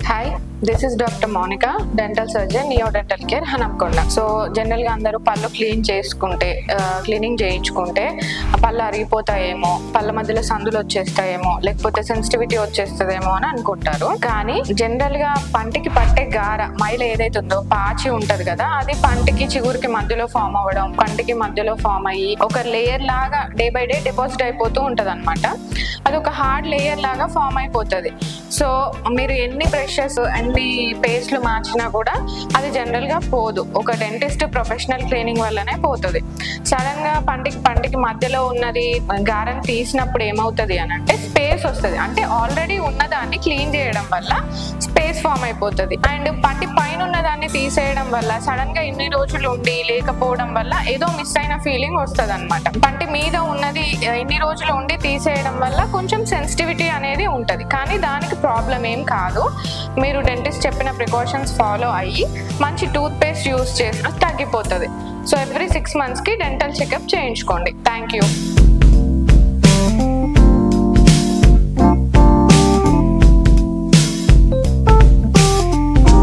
Hi, this is doctor Monika, dental surgeon, Neo dental care, Hanamkonda. So జనరల్గా అందరూ పళ్ళు cleaning చేయించుకుంటే పళ్ళు అరిగిపోతాయేమో, పళ్ళ మధ్యలో సందులు వచ్చేస్తాయేమో, లేకపోతే సెన్సిటివిటీ వచ్చేస్తుందేమో అని అనుకుంటారు. కానీ జనరల్గా పంటికి పట్టే మైల ఏదైతే ఉందో పాచి ఉంటది కదా, అది పంటికి చిగురికి మధ్యలో ఫామ్ అవ్వడం, పంటికి మధ్యలో ఫామ్ అయ్యి ఒక లేయర్ లాగా డే బై డే డిపాజిట్ అయిపోతూ ఉంటది అనమాట. అది ఒక హార్డ్ లేయర్ లాగా ఫామ్ అయిపోతుంది. సో మీరు ఎన్ని బ్రషెస్ ఎన్ని పేస్ట్లు మార్చినా కూడా అది జనరల్ గా పోదు. ఒక డెంటిస్ట్ ప్రొఫెషనల్ క్లీనింగ్ వల్లనే పోతుంది. సడన్ గా పంటికి మధ్యలో ఉన్నది గారెని తీసినప్పుడు ఏమవుతుంది అని అంటే స్పేస్ వస్తుంది. అంటే ఆల్రెడీ ఉన్నదాన్ని క్లీన్ చేయడం వల్ల స్పేస్ ఫామ్ అయిపోతుంది. అండ్ పంటి పైన ఉన్నదాన్ని తీసేయడం వల్ల సడన్ గా ఇన్ని రోజులు ఉండి లేకపోవడం వల్ల ఏదో మిస్ అయిన ఫీలింగ్ వస్తుంది అనమాట. పంటి మీద ఉన్నది ఇన్ని రోజులు ఉండి తీసేయడం వల్ల కొంచెం సెన్సిటివిటీ అనేది ఉంటుంది. కానీ దానికి ప్రాబ్లం ఏం కాదు. మీరు డెంటిస్ట్ చెప్పిన ప్రికాషన్స్ ఫాలో అయ్యి మంచి టూత్ పేస్ట్ యూస్ చేసినా తగ్గిపోతుంది. So every 6 months dental checkup చేయించుకోండి. Thank you.